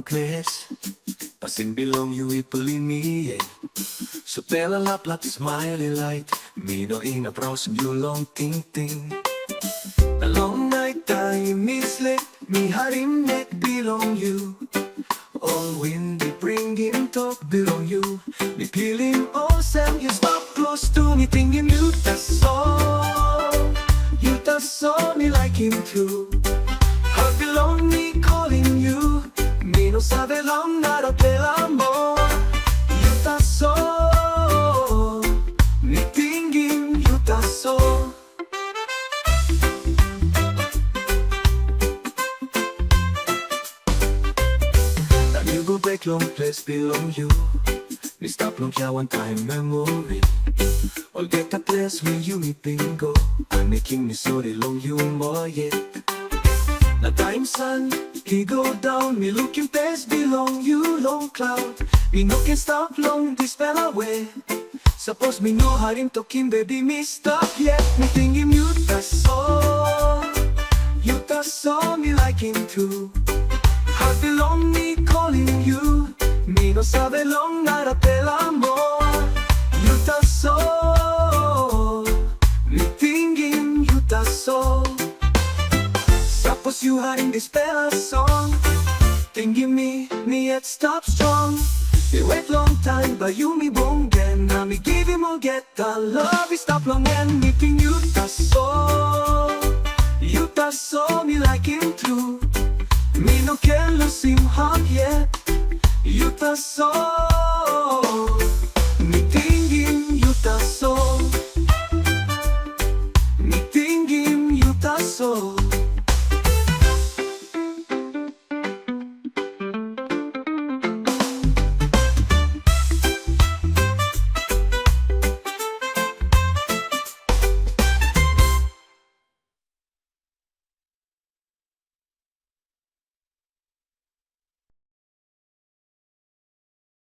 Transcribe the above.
place. Passing below you, it believe me, yeah. So pela lap smiley light. Me no in a browse you long ting. A long night time mislead me harim neck belong you. All windy bringing talk belong you. Me peeling all Sam you stop close to me thinking you Tasol. You Tasol me like him too. Heart belong me calling you. Me no sabe lang nada pela mo. You Tasol. Me Tingim you Tasol. You go back long place belong you. Me stop long here one time memory. All get a place where you me bingo. I'm making me sorry long you more yet. The time sun, he go down. Me looking place belong you long cloud. Me no can stop long this fell away. Suppose me know how him talking baby me stop yet. Me thinking you Tasol. You Tasol me like him too. Heart belong me calling you. Me no sabe long nada pela mo. You Tasol. Me Tingim you Tasol. Suppose you hiding this pela song. Tingim me yet stop strong. It wait long time but you me bong again. Now me give him all get the love. It stop long and me think you Tasol. You Tasol me like him too. Me no can lose him heart yet. You Tasol.